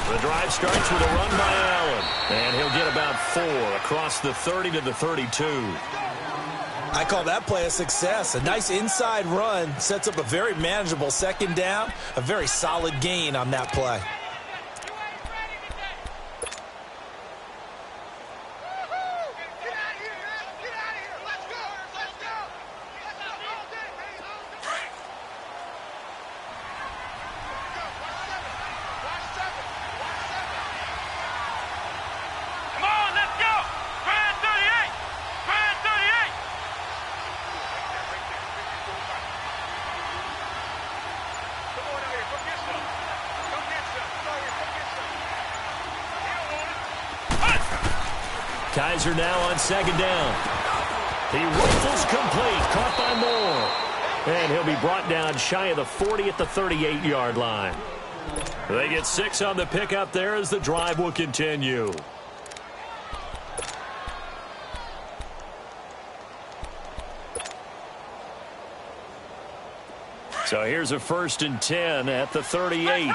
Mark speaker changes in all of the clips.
Speaker 1: The drive starts with a run by Allen. And he'll get about 4 across the 30 to the 32.
Speaker 2: I call that play a success. A nice inside run sets up a very manageable second down. A very solid gain on that play.
Speaker 1: Kizer now on second down. He rifles complete, caught by Moore. And he'll be brought down shy of the 40 at the 38-yard line. They get 6 on the pickup there as the drive will continue. So here's a 1st and 10 at the 38.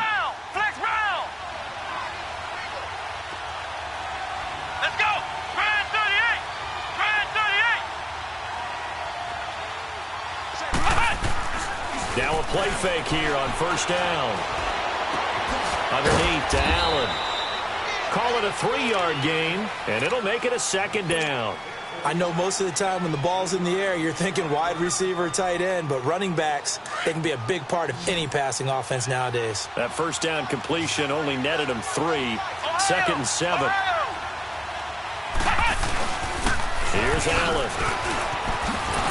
Speaker 1: Now a play fake here on 1st down. Underneath to Allen. Call it a 3-yard gain, and it'll make it a 2nd down.
Speaker 2: I know most of the time when the ball's in the air, you're thinking wide receiver, tight end, but running backs, they can be a big part of any passing offense nowadays.
Speaker 1: That 1st down completion only netted him 3. 2nd and 7. Here's Allen.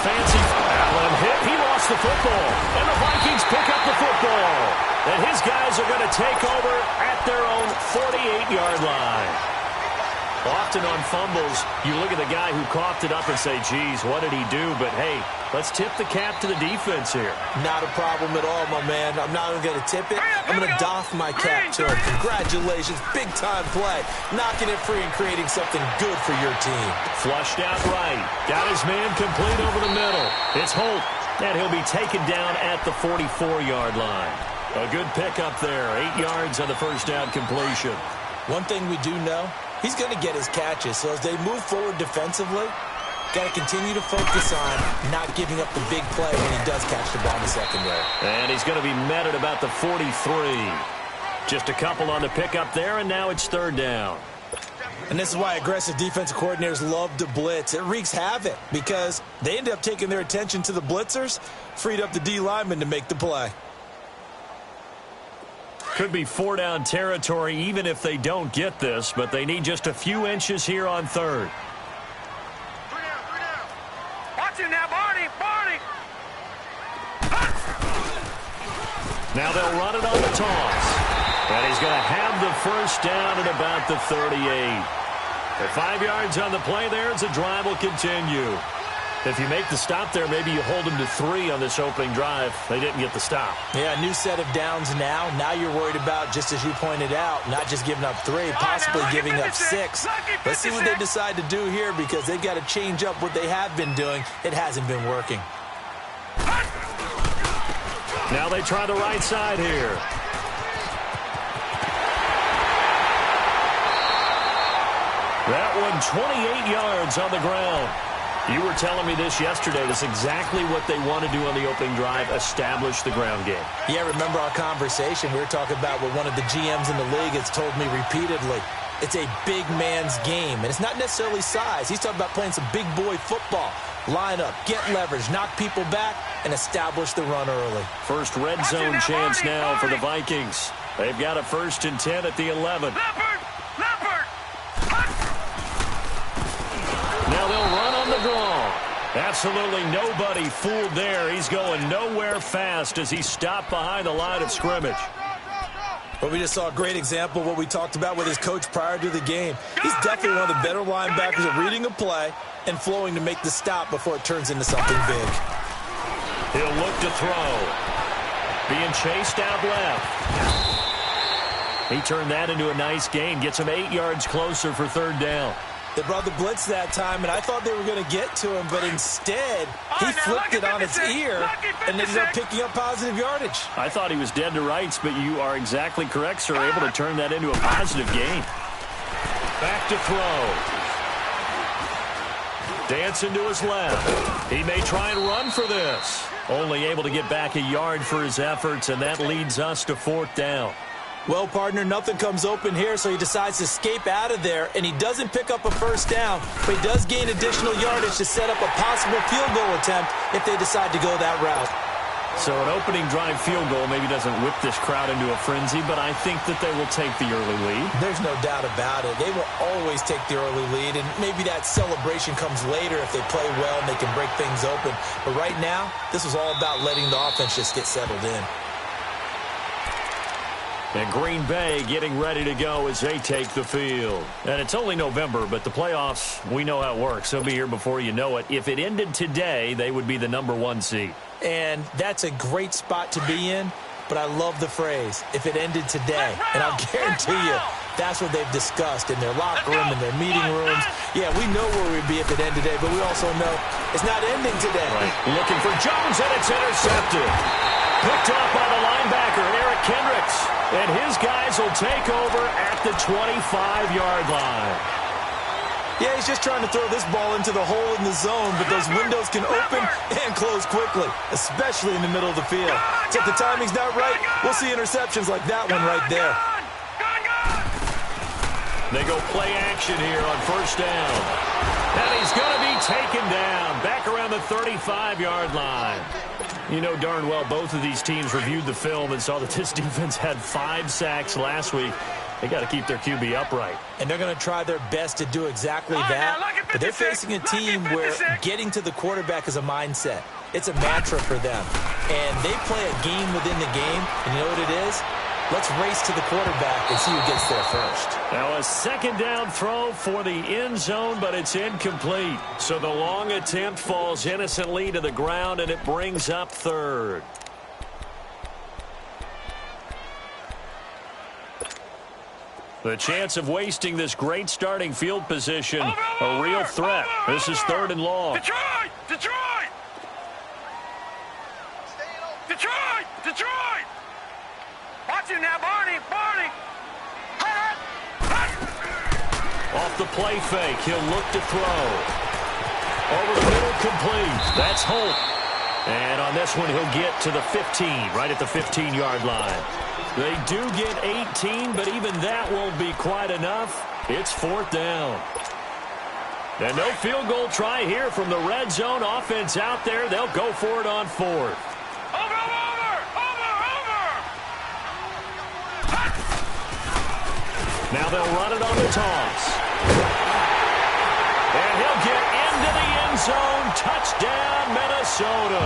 Speaker 1: Fancy Allen hit. He lost the football. And the Vikings pick up the football. And his guys are going to take over at their own 48-yard line. Often on fumbles, you look at the guy who coughed it up and say, geez, what did he do? But, hey, let's tip the cap to the defense here.
Speaker 2: Not a problem at all, my man. I'm not even going to tip it. I'm going to doff my cap to him. Congratulations. Big-time play. Knocking it free and creating something good for your team.
Speaker 1: Flushed out right. Got his man complete over the middle. It's Holt, and he'll be taken down at the 44-yard line. A good pickup there. 8 yards on the 1st down completion.
Speaker 2: One thing we do know, he's going to get his catches. So as they move forward defensively, got to continue to focus on not giving up the big play when he does catch the ball in the secondary.
Speaker 1: And he's going to be met at about the 43. Just a couple on the pickup there, and now it's 3rd down.
Speaker 2: And this is why aggressive defensive coordinators love to blitz. It wreaks havoc because they end up taking their attention to the blitzers, freed up the D lineman to make the play.
Speaker 1: Could be 4-down territory even if they don't get this, but they need just a few inches here on 3rd.
Speaker 3: 3 down. Watch it now, Barney.
Speaker 1: Now they'll run it on the toss. And he's going to have the 1st down at about the 38. At 5 yards on the play there, the drive will continue. If you make the stop there, maybe you hold them to 3 on this opening drive. They didn't get the stop.
Speaker 2: Yeah, new set of downs now. Now you're worried about, just as you pointed out, not just giving up 3, possibly giving up 6. Let's see what they decide to do here because they've got to change up what they have been doing. It hasn't been working.
Speaker 1: Now they try the right side here. That one 28 yards on the ground. You were telling me this yesterday. That's exactly what they want to do on the opening drive, establish the ground game.
Speaker 2: Yeah, remember our conversation? We were talking about what one of the GMs in the league has told me repeatedly. It's a big man's game, and it's not necessarily size. He's talking about playing some big boy football. Line up, get leverage, knock people back, and establish the run early.
Speaker 1: First red zone chance now for the Vikings. They've got a 1st and 10 at the 11. Now they'll run on the draw. Absolutely nobody fooled there. He's going nowhere fast as he stopped behind the line of scrimmage.
Speaker 2: But we just saw a great example of what we talked about with his coach prior to the game. He's definitely one of the better linebackers at reading a play and flowing to make the stop before it turns into something big.
Speaker 1: He'll look to throw. Being chased out left. He turned that into a nice gain. Gets him 8 yards closer for 3rd down.
Speaker 2: They brought the blitz that time, and I thought they were going to get to him, but instead, he flipped it on its ear and ended up picking up positive yardage.
Speaker 1: I thought he was dead to rights, but you are exactly correct, sir. Able to turn that into a positive gain. Back to throw. Dancing to his left. He may try and run for this. Only able to get back a yard for his efforts, and that leads us to 4th down.
Speaker 2: Well, partner, nothing comes open here, so he decides to escape out of there, and he doesn't pick up a first down, but he does gain additional yardage to set up a possible field goal attempt if they decide to go that route.
Speaker 1: So an opening drive field goal maybe doesn't whip this crowd into a frenzy, but I think that they will take the early lead.
Speaker 2: There's no doubt about it. They will always take the early lead, and maybe that celebration comes later if they play well and they can break things open. But right now, this was all about letting the offense just get settled in.
Speaker 1: And Green Bay getting ready to go as they take the field. And it's only November, but the playoffs, we know how it works. They'll be here before you know it. If it ended today, they would be the #1 seed.
Speaker 2: And that's a great spot to be in, but I love the phrase, if it ended today. And I'll guarantee you, that's what they've discussed in their locker room, in their meeting rooms. Yeah, we know where we'd be if it ended today, but we also know it's not ending today.
Speaker 1: Right. Looking for Jones, and it's intercepted. Picked up by the linebacker, Eric Kendricks. And his guys will take over at the 25-yard line.
Speaker 2: Yeah, he's just trying to throw this ball into the hole in the zone, but those windows can open and close quickly, especially in the middle of the field. So if the timing's not right, we'll see interceptions like that one right there.
Speaker 1: They go play action here on 1st down. And he's going to be taken down back around the 35-yard line. You know darn well both of these teams reviewed the film and saw that this defense had 5 sacks last week. They got to keep their QB upright.
Speaker 2: And they're going to try their best to do exactly that. But they're facing a team where getting to the quarterback is a mindset. It's a mantra for them. And they play a game within the game. And you know what it is? Let's race to the quarterback and see who gets there first.
Speaker 1: Now a 2nd down throw for the end zone, but it's incomplete. So the long attempt falls innocently to the ground, and it brings up 3rd. The chance of wasting this great starting field position, a real threat. This is 3rd and long.
Speaker 3: Detroit! Detroit! Detroit! Detroit! Watch him now, Barney! Barney!
Speaker 1: Off the play fake, he'll look to throw. Over the middle, complete. That's Holt. And on this one, he'll get to the 15, right at the 15-yard line. They do get 18, but even that won't be quite enough. It's 4th down. And no field goal try here from the red zone offense out there. They'll go for it on 4th. Now they'll run it on the toss. And he'll get into the end zone. Touchdown, Minnesota.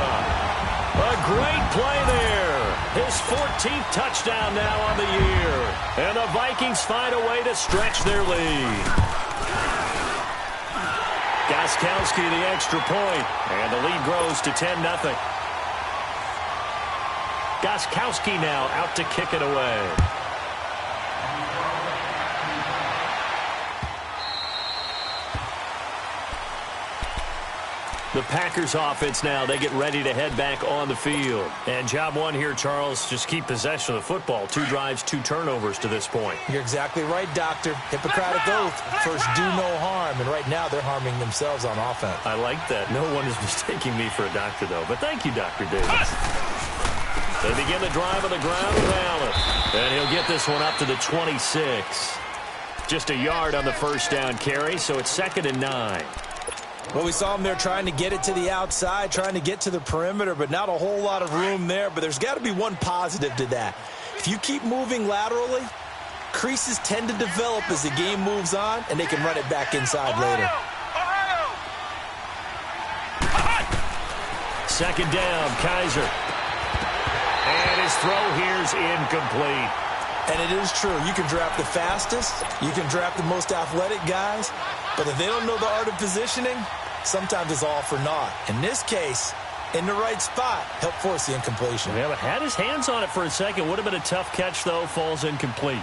Speaker 1: A great play there. His 14th touchdown now on the year. And the Vikings find a way to stretch their lead. Gostkowski the extra point. And the lead grows to 10-0. Gostkowski now out to kick it away. The Packers offense now, they get ready to head back on the field. And job one here, Charles, just keep possession of the football. 2 drives, 2 turnovers to this point.
Speaker 2: You're exactly right, Doctor. Hippocratic oath. First, do no harm. And right now, they're harming themselves on offense.
Speaker 1: I like that. No one is mistaking me for a doctor, though. But thank you, Dr. Davis. They begin the drive on the ground with Allen. And he'll get this one up to the 26. Just a yard on the first down carry, so it's 2nd and 9.
Speaker 2: Well, we saw him there trying to get it to the outside, trying to get to the perimeter, but not a whole lot of room there. But there's got to be one positive to that. If you keep moving laterally, creases tend to develop as the game moves on, and they can run it back inside later.
Speaker 1: 2nd down, Kaiser. And his throw here's incomplete.
Speaker 2: And it is true. You can draft the fastest. You can draft the most athletic guys. But if they don't know the art of positioning, sometimes it's all for naught. In this case, in the right spot, help force the incompletion.
Speaker 1: Yeah, but had his hands on it for a second. Would have been a tough catch, though. Falls incomplete.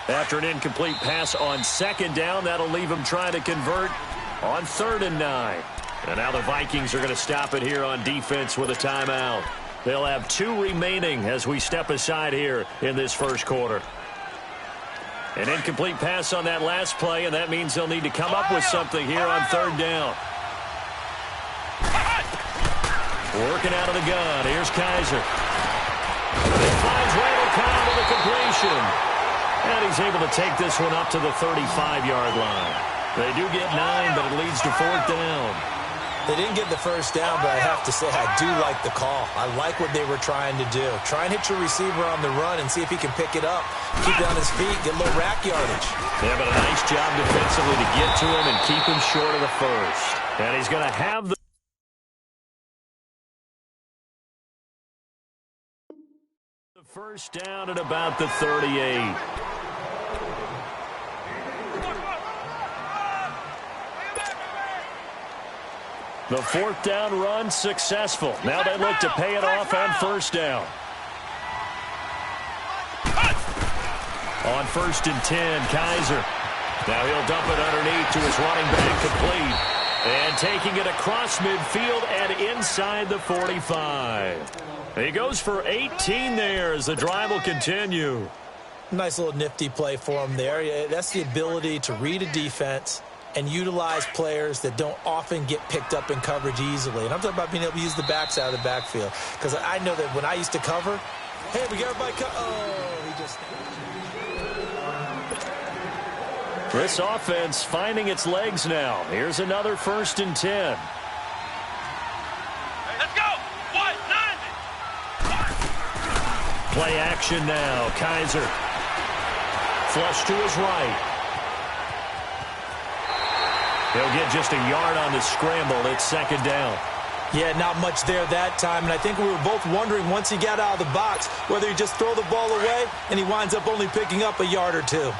Speaker 1: After an incomplete pass on second down, that'll leave them trying to convert on 3rd and 9. And now the Vikings are going to stop it here on defense with a timeout. They'll have 2 remaining as we step aside here in this first quarter. An incomplete pass on that last play, and that means they'll need to come up with something here on 3rd down. Working out of the gun. Here's Kaiser. He finds Randall Cobb with a completion. And he's able to take this one up to the 35-yard line. They do get 9, but it leads to 4th down.
Speaker 2: They didn't get the first down, but I have to say I do like the call. I like what they were trying to do. Try and hit your receiver on the run and see if he can pick it up. Keep it on his feet, get a little rack yardage.
Speaker 1: Yeah, but a nice job defensively to get to him and keep him short of the first. And he's going to have the first down at about the 38. The 4th down run successful. Now they look to pay it off on 1st down. On 1st and 10, Kaiser. Now he'll dump it underneath to his running back, complete. And taking it across midfield and inside the 45. He goes for 18 there as the drive will continue.
Speaker 2: Nice little nifty play for him there. That's the ability to read a defense and utilize players that don't often get picked up in coverage easily. And I'm talking about being able to use the backs out of the backfield. Because I know that when I used to cover, hey, we got everybody he just...
Speaker 1: This offense finding its legs now. Here's another 1st and 10.
Speaker 3: Let's go. 1-9.
Speaker 1: Play action now. Kaiser. Flush to his right. He'll get just a yard on the scramble. It's 2nd down.
Speaker 2: Yeah, not much there that time. And I think we were both wondering once he got out of the box whether he just throw the ball away and he winds up only picking up a yard or 2.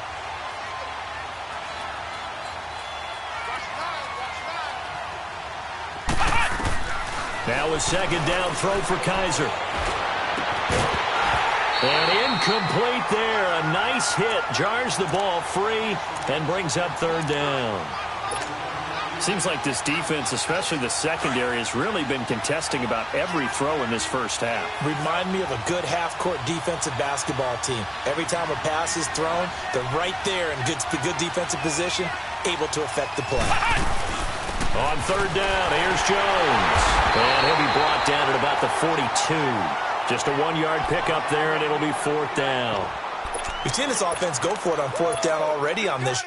Speaker 1: Now a 2nd down throw for Kaiser. And incomplete there. A nice hit. Jars the ball free and brings up 3rd down. Seems like this defense, especially the secondary, has really been contesting about every throw in this first half.
Speaker 2: Remind me of a good half-court defensive basketball team. Every time a pass is thrown, they're right there in good defensive position, able to affect the play.
Speaker 1: On 3rd down, here's Jones. And he'll be brought down at about the 42. Just a 1-yard pickup there, and it'll be 4th down.
Speaker 2: We've seen this offense go for it on 4th down already on this.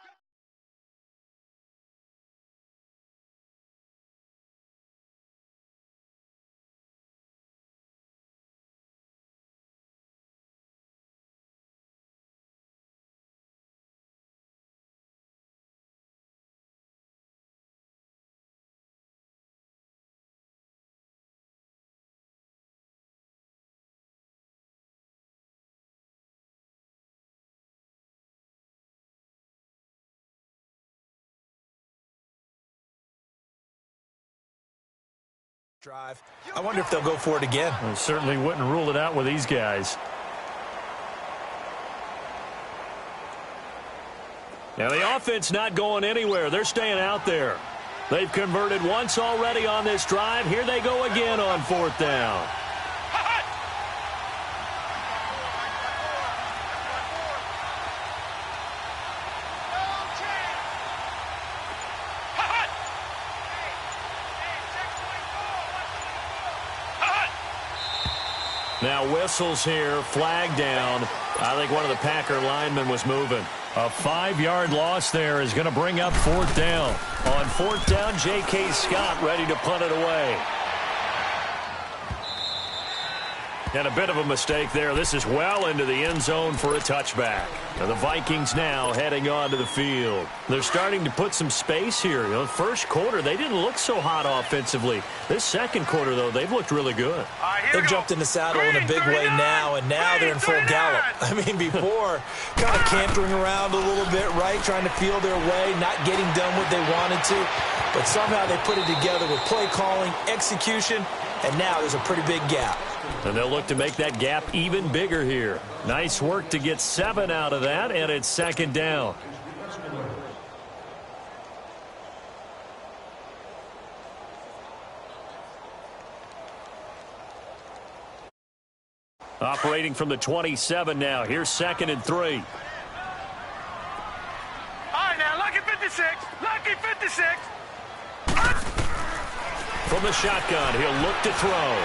Speaker 2: Drive. I wonder if they'll go for it again.
Speaker 1: I certainly wouldn't rule it out with these guys. Now the offense not going anywhere. They're staying out there. They've converted once already on this drive. Here they go again on 4th down. Now whistles here, flag down. I think one of the Packer linemen was moving. A 5-yard loss there is going to bring up 4th down. On 4th down, J.K. Scott ready to punt it away. And a bit of a mistake there. This is well into the end zone for a touchback. Now the Vikings now heading onto the field. They're starting to put some space here. You know, first quarter, they didn't look so hot offensively. This second quarter, though, they've looked really good.
Speaker 2: They've jumped in the saddle in a big way now, and now they're in full gallop. I mean, before, kind of cantering around a little bit, right, trying to feel their way, not getting done what they wanted to. But somehow they put it together with play calling, execution, and now there's a pretty big gap.
Speaker 1: And they'll look to make that gap even bigger here. Nice work to get 7 out of that, and it's second down. Operating from the 27 now. Here's 2nd and 3.
Speaker 3: All right, now, lucky 56. Lucky 56.
Speaker 1: From the shotgun, he'll look to throw.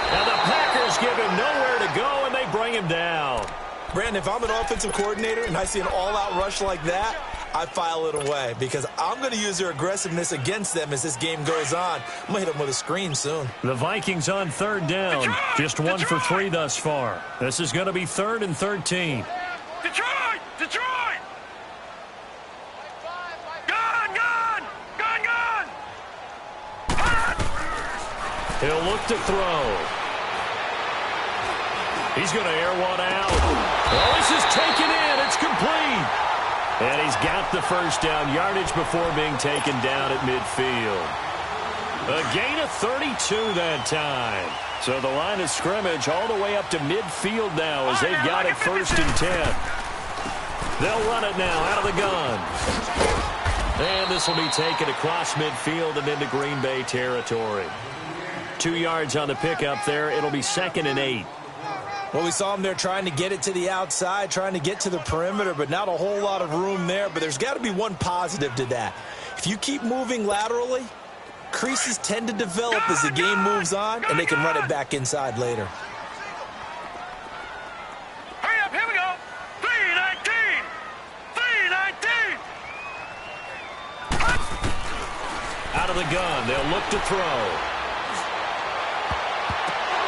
Speaker 1: Now the Packers give him nowhere to go, and they bring him down.
Speaker 2: Brandon, if I'm an offensive coordinator and I see an all-out rush like that, I file it away because I'm going to use their aggressiveness against them as this game goes on. I'm going to hit them with a screen soon.
Speaker 1: The Vikings on 3rd down.
Speaker 3: Detroit!
Speaker 1: Just 1 for 3
Speaker 3: Detroit!
Speaker 1: thus far. This is going to be 3rd and 13.
Speaker 3: Detroit! Detroit! Gun! Gun! Gun! Gun!
Speaker 1: He'll look to throw. He's going to air one out. Oh, this is taken in. It's complete. And he's got the first down yardage before being taken down at midfield. A gain of 32 that time. So the line of scrimmage all the way up to midfield now as they've got it 1st and 10. They'll run it now out of the gun. And this will be taken across midfield and into Green Bay territory. 2 yards on the pickup there. It'll be 2nd and 8.
Speaker 2: Well, we saw him there trying to get it to the outside, trying to get to the perimeter, but not a whole lot of room there. But there's got to be one positive to that. If you keep moving laterally, creases tend to develop as the game moves on, and they can run it back inside later.
Speaker 3: Hurry up, here we go. 319. 319.
Speaker 1: Out of the gun, they'll look to throw.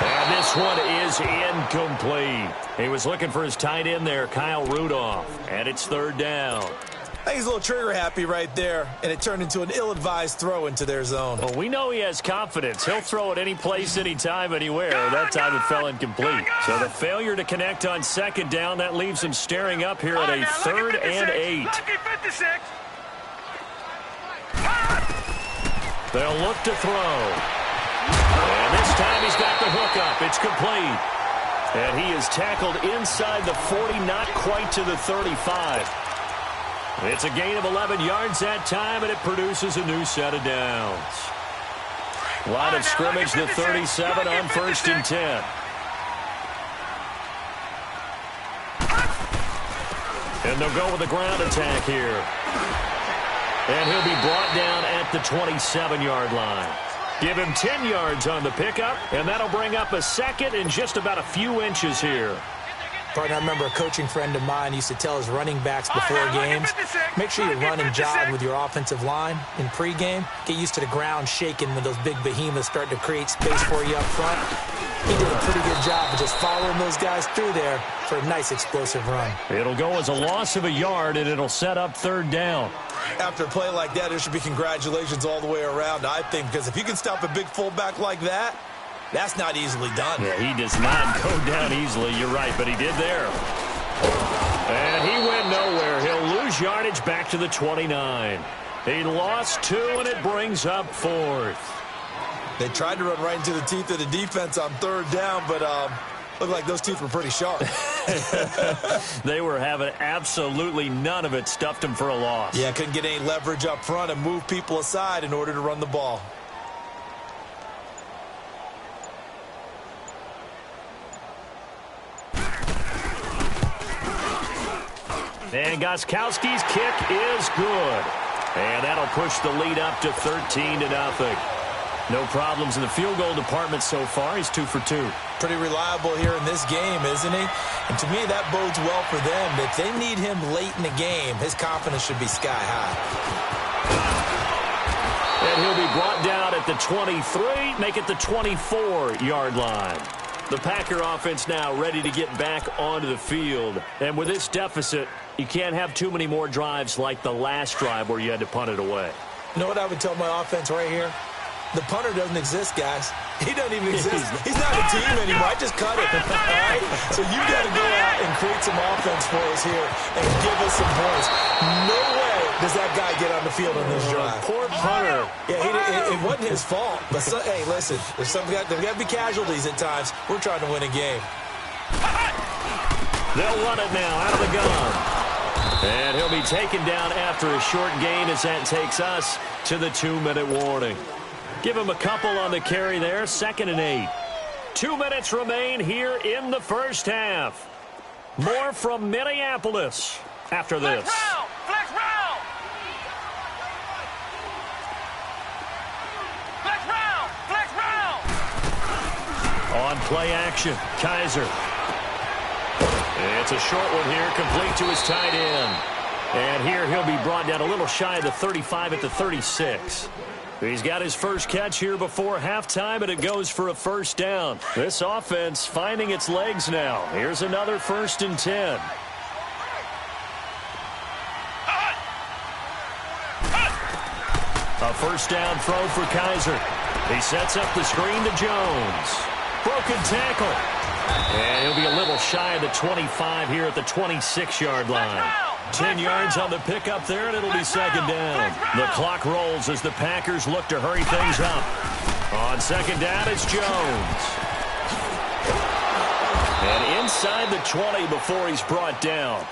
Speaker 1: And this one is incomplete. He was looking for his tight end there, Kyle Rudolph. And it's 3rd down.
Speaker 2: I think he's a little trigger happy right there, and it turned into an ill-advised throw into their zone.
Speaker 1: Well, we know he has confidence. He'll throw it any place, anytime, anywhere. That time it fell incomplete. So the failure to connect on 2nd down, that leaves him staring up here at a 3rd and 8.
Speaker 3: Lucky 56.
Speaker 1: They'll look to throw. And this time he's got the hook up. It's complete. And he is tackled inside the 40, not quite to the 35. It's a gain of 11 yards that time, and it produces a new set of downs. Line of scrimmage, the 37 on 1st and 10. And they'll go with a ground attack here. And he'll be brought down at the 27-yard line. Give him 10 yards on the pickup, and that'll bring up a 2nd and just about a few inches here.
Speaker 2: Partner, I remember a coaching friend of mine used to tell his running backs before games, make sure you run and jog with your offensive line in pregame. Get used to the ground shaking when those big behemoths start to create space for you up front. He did a pretty good job of just following those guys through there for a nice explosive run.
Speaker 1: It'll go as a loss of a yard, and it'll set up 3rd down.
Speaker 2: After a play like that, there should be congratulations all the way around, I think, because if you can stop a big fullback like that, that's not easily done.
Speaker 1: Yeah, he does not go down easily. You're right, but he did there. And he went nowhere. He'll lose yardage back to the 29. He lost 2, and it brings up 4th.
Speaker 2: They tried to run right into the teeth of the defense on 3rd down, but looked like those teeth were pretty sharp.
Speaker 1: They were having absolutely none of it. Stuffed him for a loss.
Speaker 2: Yeah, couldn't get any leverage up front and move people aside in order to run the ball.
Speaker 1: And Gostkowski's kick is good. And that'll push the lead up to 13-0. No problems in the field goal department so far. He's 2 for 2.
Speaker 2: Pretty reliable here in this game, isn't he? And to me, that bodes well for them. If they need him late in the game, his confidence should be sky high.
Speaker 1: And he'll be brought down at the 23, make it the 24-yard line. The Packer offense now ready to get back onto the field. And with this deficit, you can't have too many more drives like the last drive where you had to punt it away.
Speaker 2: You know what I would tell my offense right here? The punter doesn't exist, guys. He doesn't even exist. He's not a team anymore. I just cut it. All right? So you got to go out and create some offense for us here and give us some points. No way does that guy get on the field on this drive?
Speaker 1: Poor punter.
Speaker 2: Yeah, it wasn't his fault. But hey, listen, there's got to be casualties at times. We're trying to win a game.
Speaker 1: They'll run it now out of the gun. And he'll be taken down after a short gain as that takes us to the 2-minute warning. Give him a couple on the carry there, 2nd and 8. 2 minutes remain here in the first half. More from Minneapolis after this.
Speaker 3: Flex round! Flex round! Flex round!
Speaker 1: On play action, Kaiser. It's a short one here, complete to his tight end. And here he'll be brought down a little shy of the 35 at the 36. He's got his first catch here before halftime, and it goes for a first down. This offense finding its legs now. Here's another 1st and 10. A first down throw for Kaiser. He sets up the screen to Jones. Broken tackle. And he'll be a little shy of the 25 here at the 26-yard line. 10 yards on the pickup there, and it'll be 2nd down. The clock rolls as the Packers look to hurry things up. On 2nd down, it's Jones. And inside the 20 before he's brought down.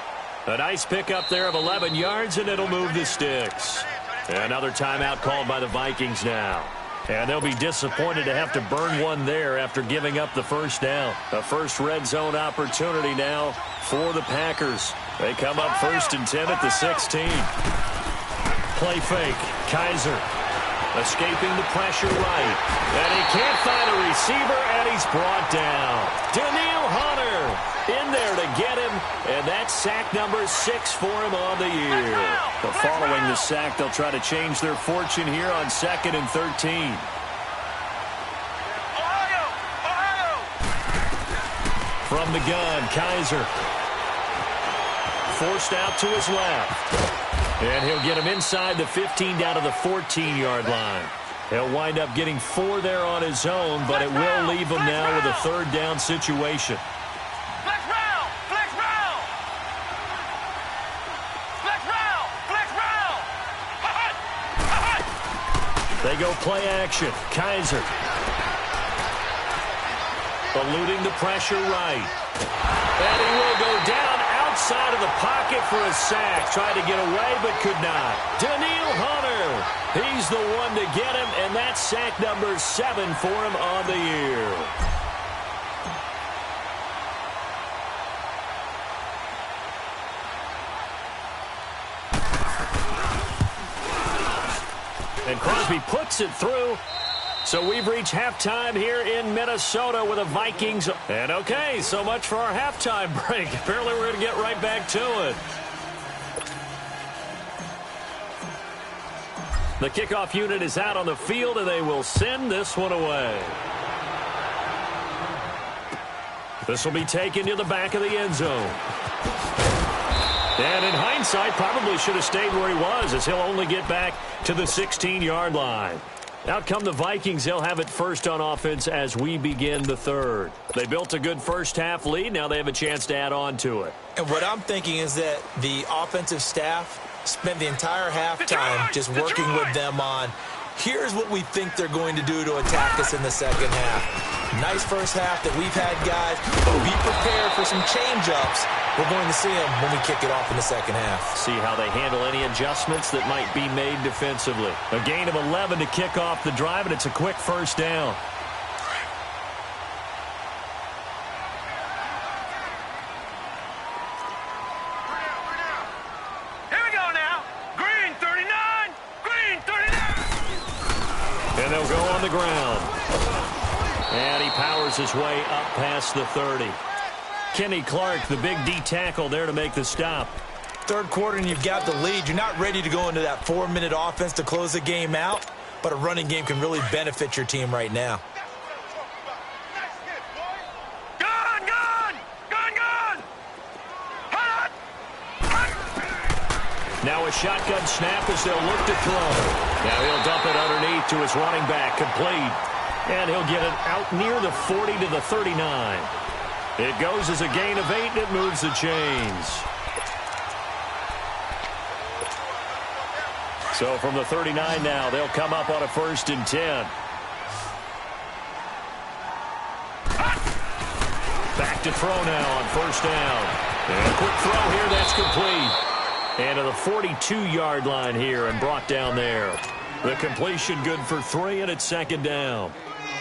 Speaker 1: A nice pickup there of 11 yards, and it'll move the sticks. Another timeout called by the Vikings now. And they'll be disappointed to have to burn one there after giving up the first down. A first red zone opportunity now for the Packers. They come up 1st and 10 at the 16. Play fake. Kaiser escaping the pressure right. And he can't find a receiver, and he's brought down. Danielle Hunter in there to get him, and that's sack number 6 for him on the year. But following the sack, they'll try to change their fortune here on 2nd and 13. From the gun, Kaiser. Forced out to his left. And he'll get him inside the 15 down to the 14-yard line. He'll wind up getting 4 there on his own, but it will leave him now with a 3rd down situation.
Speaker 3: Flex round! Flex round! Flex round! Flex round!
Speaker 1: They go play action. Kaiser. Eluding the pressure right. And he will go down outside of the pocket for a sack. Tried to get away, but could not. Danielle Hunter. He's the one to get him, and that's sack number 7 for him on the year. And Crosby puts it through. So we've reached halftime here in Minnesota with the Vikings. And okay, so much for our halftime break. Apparently we're going to get right back to it. The kickoff unit is out on the field, and they will send this one away. This will be taken to the back of the end zone. And in hindsight, probably should have stayed where he was, as he'll only get back to the 16-yard line. Out come the Vikings. They'll have it first on offense as we begin the 3rd. They built a good first-half lead. Now they have a chance to add on to it.
Speaker 2: And what I'm thinking is that the offensive staff spent the entire halftime just working with them on, here's what we think they're going to do to attack us in the second half. Nice first half that we've had, guys, but be prepared for some change-ups. We're going to see them when we kick it off in the second half.
Speaker 1: See how they handle any adjustments that might be made defensively. A gain of 11 to kick off the drive, and it's a quick first down.
Speaker 3: Here we go now. Green 39. Green 39.
Speaker 1: And they'll go on the ground. And he powers his way up past the 30. Kenny Clark, the big D tackle there to make the stop.
Speaker 2: 3rd quarter and you've got the lead. You're not ready to go into that 4-minute offense to close the game out, but a running game can really benefit your team right now.
Speaker 3: Gun, gun! Gun, gun! Hot! Hot!
Speaker 1: Now a shotgun snap as they'll look to throw. Now he'll dump it underneath to his running back, complete. And he'll get it out near the 40 to the 39. It goes as a gain of 8, and it moves the chains. So from the 39 now, they'll come up on a 1st and 10. Back to throw now on 1st down. And a quick throw here, that's complete. And to the 42-yard line here and brought down there. The completion good for 3, and it's 2nd down.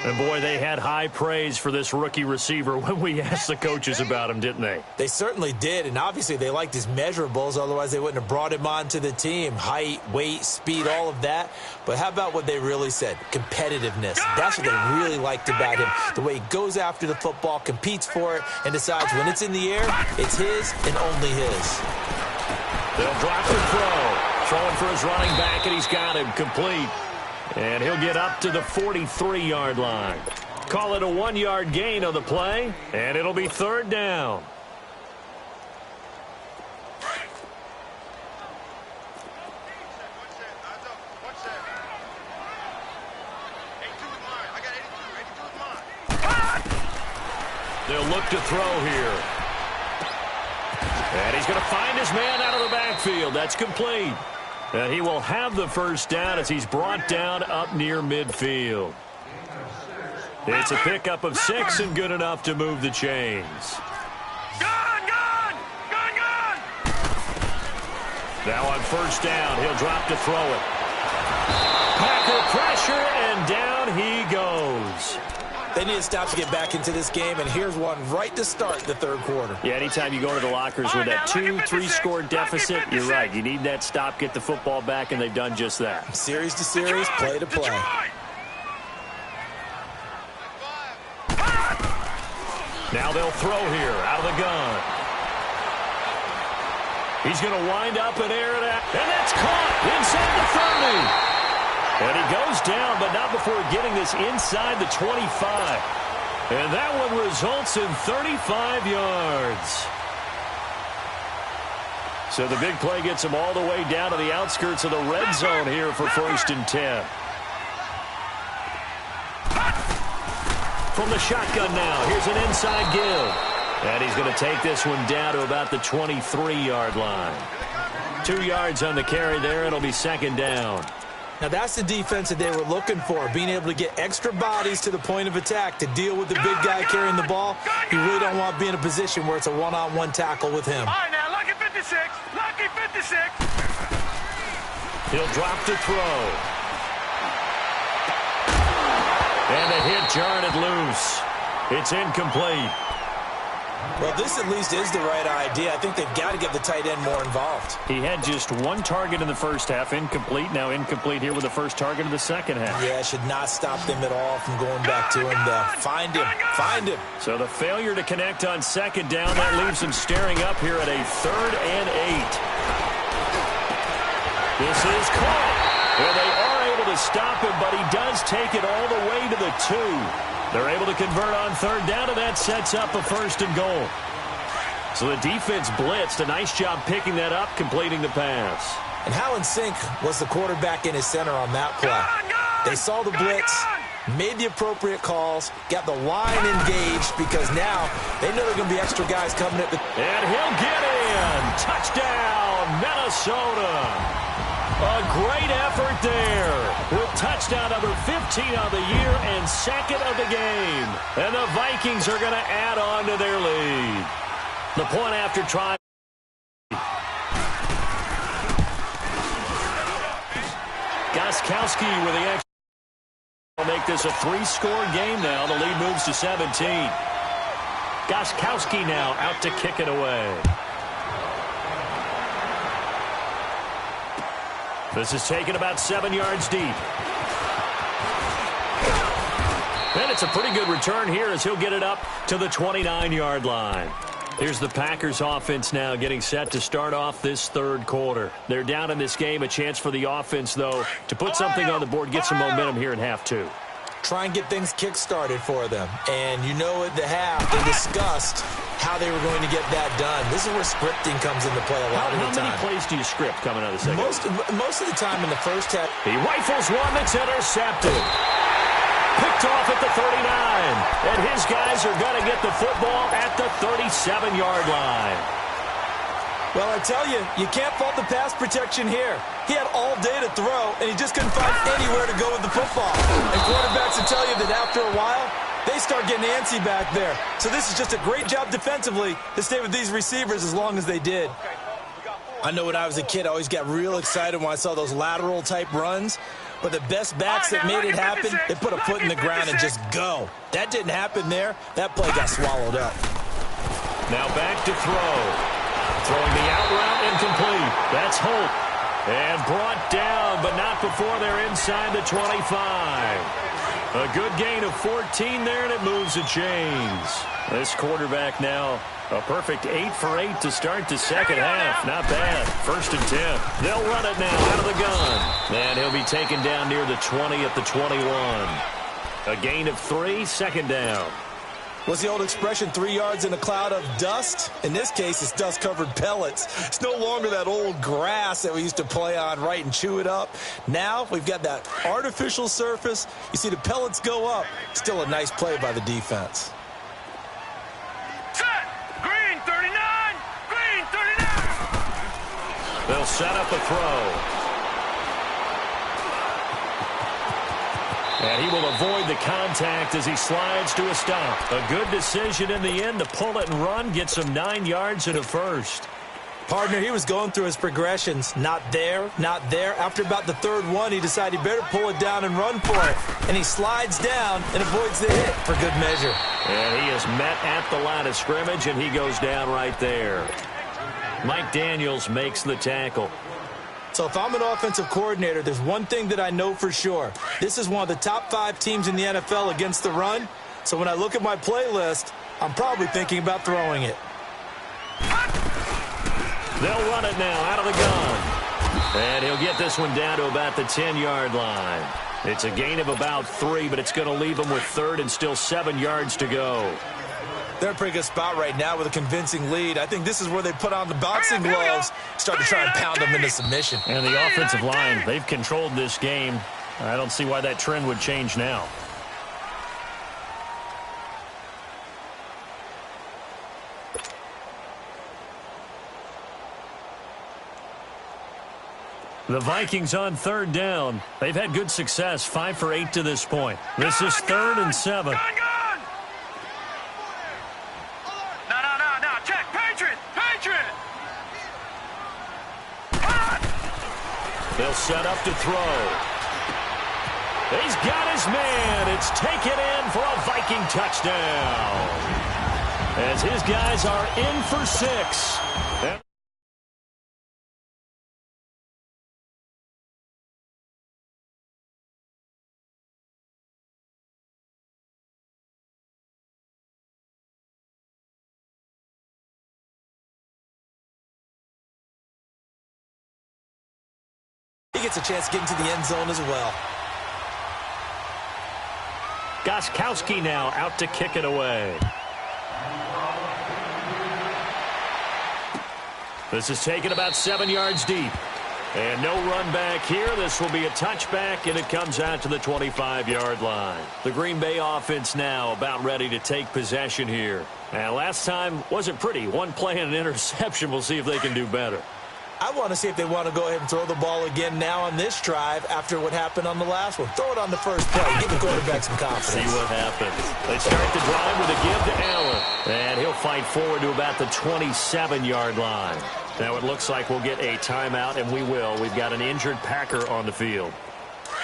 Speaker 1: And, boy, they had high praise for this rookie receiver when we asked the coaches about him, didn't they?
Speaker 2: They certainly did, and obviously they liked his measurables. Otherwise, they wouldn't have brought him onto the team. Height, weight, speed, all of that. But how about what they really said? Competitiveness. That's what they really liked about him. The way he goes after the football, competes for it, and decides when it's in the air, it's his and only his.
Speaker 1: They'll drop the throw. Throwing for his running back, and he's got him complete. And he'll get up to the 43-yard line. Call it a 1-yard gain on the play, and it'll be 3rd down. They'll look to throw here. And he's going to find his man out of the backfield. That's complete. And he will have the 1st down as he's brought down up near midfield. It's a pickup of 6 and good enough to move the chains.
Speaker 3: Gone!
Speaker 1: Now on 1st down, he'll drop to throw it. Packer pressure, and down he goes.
Speaker 2: They need to stop to get back into this game, and here's one right to start the 3rd quarter.
Speaker 1: Yeah, anytime you go to the lockers with that 2-3-score deficit, you're right. You need that stop, get the football back, and they've done just that.
Speaker 2: Series to series, play to play.
Speaker 1: Now they'll throw here out of the gun. He's going to wind up and air it out. And that's caught inside the 30. And he goes down, but not before getting this inside the 25. And that one results in 35 yards. So the big play gets him all the way down to the outskirts of the red zone here for 1st and 10. From the shotgun now, here's an inside give. And he's going to take this one down to about the 23-yard line. 2 yards on the carry there. It'll be 2nd down.
Speaker 2: Now, that's the defense that they were looking for, being able to get extra bodies to the point of attack to deal with the big guy carrying the ball. You really don't want to be in a position where it's a one-on-one tackle with him.
Speaker 3: All right, now, lucky 56. Lucky 56.
Speaker 1: He'll drop to throw. And the hit jarred it loose. It's incomplete.
Speaker 2: Well, this at least is the right idea. I think they've got to get the tight end more involved.
Speaker 1: He had just 1 target in the 1st half, incomplete. Now incomplete here with the 1st target of the 2nd half.
Speaker 2: Yeah, it should not stop them at all from going back to him, though. Find him.
Speaker 1: So the failure to connect on 2nd down, that leaves him staring up here at a 3rd and 8. This is caught. Well, they are able to stop him, but he does take it all the way to the 2. They're able to convert on 3rd down, and that sets up a 1st and goal. So the defense blitzed. A nice job picking that up, completing the pass.
Speaker 2: And how in sync was the quarterback in his center on that play? They saw the blitz, made the appropriate calls, got the line engaged, because now they know there are going to be extra guys coming at the...
Speaker 1: And he'll get in. Touchdown, Minnesota. A great effort there with touchdown number 15 on the year and 2nd of the game. And the Vikings are going to add on to their lead. The point after try. Gostkowski with the extra. Will make this a 3-score game now. The lead moves to 17. Gostkowski now out to kick it away. This is taken about 7 yards deep. And it's a pretty good return here as he'll get it up to the 29-yard line. Here's the Packers offense now getting set to start off this 3rd quarter. They're down in this game. A chance for the offense, though, to put something on the board, get some momentum here in half 2.
Speaker 2: Try and get things kick-started for them. And you know at the half, they discussed how they were going to get that done. This is where scripting comes into play a lot of the time.
Speaker 1: How many plays do you script coming out of the 2nd?
Speaker 2: Most of the time in the 1st half.
Speaker 1: He rifles one that's intercepted. Picked off at the 39. And his guys are going to get the football at the 37-yard line.
Speaker 2: Well, I tell you, you can't fault the pass protection here. He had all day to throw, and he just couldn't find anywhere to go with the football. And quarterbacks will tell you that after a while, they start getting antsy back there. So this is just a great job defensively to stay with these receivers as long as they did. I know when I was a kid, I always got real excited when I saw those lateral-type runs. But the best backs that made it happen, they put a foot in the ground and just go. That didn't happen there. That play got swallowed up.
Speaker 1: Now back to throw. Throwing the out route incomplete. That's Holt. And brought down, but not before they're inside the 25. A good gain of 14 there, and it moves the chains. This quarterback now, a perfect 8 for 8 to start the second half. Not bad. 1st and 10. They'll run it now out of the gun. And he'll be taken down near the 20 at the 21. A gain of 3, 2nd down.
Speaker 2: What's the old expression, 3 yards in a cloud of dust? In this case, it's dust-covered pellets. It's no longer that old grass that we used to play on, right, and chew it up. Now we've got that artificial surface. You see the pellets go up. Still a nice play by the defense.
Speaker 3: Set! Green 39! Green 39!
Speaker 1: They'll set up a throw. And he will avoid the contact as he slides to a stop. A good decision in the end to pull it and run, gets him 9 yards and a first.
Speaker 2: Partner, he was going through his progressions. Not there, not there. After about the 3rd one, he decided he better pull it down and run for it. And he slides down and avoids the hit for good measure.
Speaker 1: And he is met at the line of scrimmage, and he goes down right there. Mike Daniels makes the tackle.
Speaker 2: So if I'm an offensive coordinator, there's one thing that I know for sure. This is one of the top 5 teams in the NFL against the run. So when I look at my playlist, I'm probably thinking about throwing it.
Speaker 1: They'll run it now out of the gun. And he'll get this one down to about the 10-yard line. It's a gain of about 3, but it's going to leave him with 3rd and still 7 yards to go.
Speaker 2: They're in a pretty good spot right now with a convincing lead. I think this is where they put on the boxing gloves, start to try and pound them into submission.
Speaker 1: And the offensive line, they've controlled this game. I don't see why that trend would change now. The Vikings on 3rd down. They've had good success, 5 for 8 to this point. This is 3rd and 7.
Speaker 3: Gun! No. Check. Patriot!
Speaker 1: They'll set up to throw. He's got his man. It's taken in for a Viking touchdown. As his guys are in for 6.
Speaker 2: He gets a chance to get into the end zone as well.
Speaker 1: Gostkowski now out to kick it away. This is taken about 7 yards deep. And no run back here. This will be a touchback, and it comes out to the 25-yard line. The Green Bay offense now about ready to take possession here. And last time wasn't pretty. One play and an interception. We'll see if they can do better.
Speaker 2: I want to see if they want to go ahead and throw the ball again now on this drive after what happened on the last one. Throw it on the first play. Give the quarterback some confidence.
Speaker 1: See what happens. They start the drive with a give to Allen. And he'll fight forward to about the 27-yard line. Now it looks like we'll get a timeout, and we will. We've got an injured Packer on the field.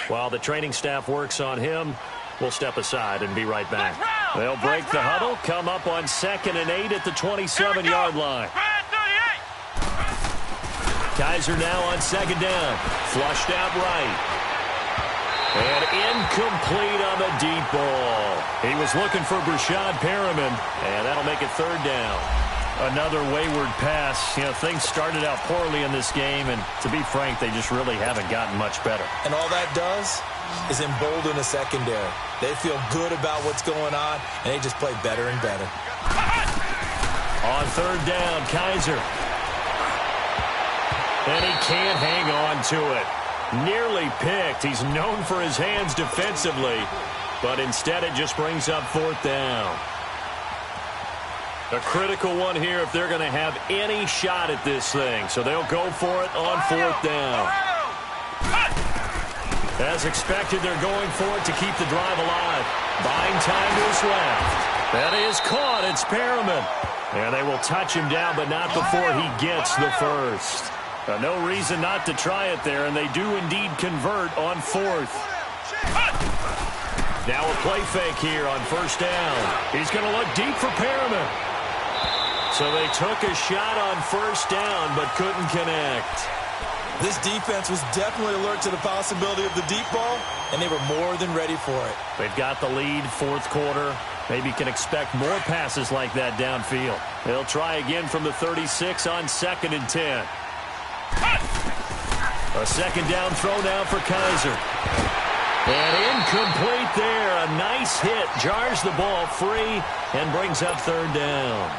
Speaker 1: While the training staff works on him, we'll step aside and be right back. They'll break the huddle, come up on 2nd and 8 at the 27-yard line. Kaiser now on 2nd down. Flushed out right. And incomplete on the deep ball. He was looking for Brashad Perriman, and that'll make it 3rd down. Another wayward pass. You know, things started out poorly in this game, and to be frank, they just really haven't gotten much better.
Speaker 2: And all that does is embolden a secondary. They feel good about what's going on, and they just play better and better.
Speaker 1: On 3rd down, Kaiser. And he can't hang on to it. Nearly picked. He's known for his hands defensively, but instead it just brings up 4th down. A critical one here if they're going to have any shot at this thing. So they'll go for it on 4th down. As expected, they're going for it to keep the drive alive. Buying time to his left. That is caught. It's Perriman. And they will touch him down, but not before he gets the first. No reason not to try it there, and they do indeed convert on 4th. Now a play fake here on 1st down. He's going to look deep for Perriman. So they took a shot on 1st down, but couldn't connect.
Speaker 2: This defense was definitely alert to the possibility of the deep ball, and they were more than ready for it.
Speaker 1: They've got the lead, 4th quarter. Maybe can expect more passes like that downfield. They'll try again from the 36 on 2nd and 10. A 2nd down throw now for Kaiser. And incomplete there. A nice hit. Jars the ball free and brings up 3rd down.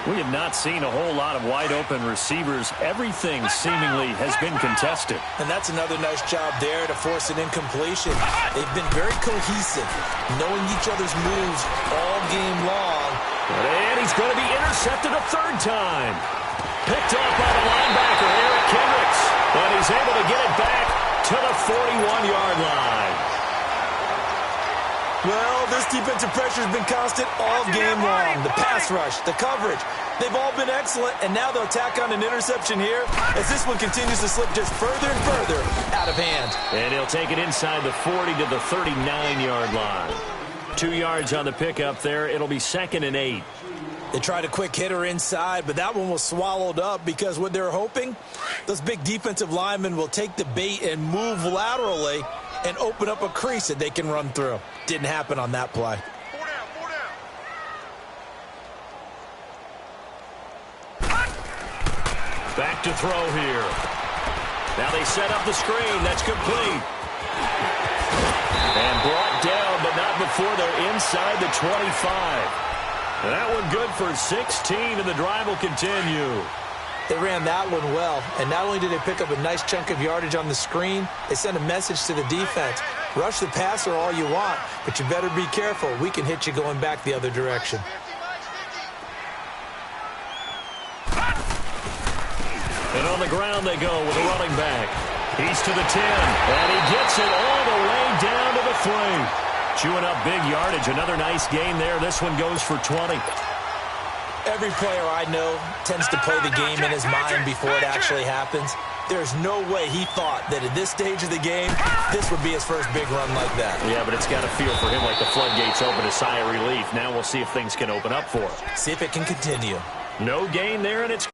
Speaker 1: We have not seen a whole lot of wide-open receivers. Everything seemingly has been contested.
Speaker 2: And that's another nice job there to force an incompletion. They've been very cohesive, knowing each other's moves all game long.
Speaker 1: And he's going to be intercepted a 3rd time. Picked off by the linebacker, Eric Kendricks. But he's able to get it back to the 41-yard line.
Speaker 2: Well, this defensive pressure has been constant all game long. The pass rush, the coverage, they've all been excellent, and now they'll tack on an interception here as this one continues to slip just further and further out of hand.
Speaker 1: And he'll take it inside the 40 to the 39-yard line. 2 yards on the pickup there. It'll be 2nd and 8.
Speaker 2: They tried a quick hitter inside, but that one was swallowed up because what they're hoping, those big defensive linemen will take the bait and move laterally and open up a crease that they can run through. Didn't happen on that play.
Speaker 3: 4 down, 4 down.
Speaker 1: Back to throw here. Now they set up the screen. That's complete. And brought down, but not before they're inside the 25. And that one good for 16, and the drive will continue.
Speaker 2: They ran that one well, and not only did they pick up a nice chunk of yardage on the screen, they sent a message to the defense. Rush the passer all you want, but you better be careful. We can hit you going back the other direction.
Speaker 1: And on the ground they go with a running back. He's to the 10, and he gets it all the way down to the 3. Chewing up big yardage. Another nice gain there. This one goes for 20.
Speaker 2: Every player I know tends to play the game in his mind before it actually happens. There's no way he thought that at this stage of the game, this would be his first big run like that.
Speaker 1: Yeah, but it's got to feel for him like the floodgates open, a sigh of relief. Now we'll see if things can open up for him.
Speaker 2: See if it can continue.
Speaker 1: No gain there, and it's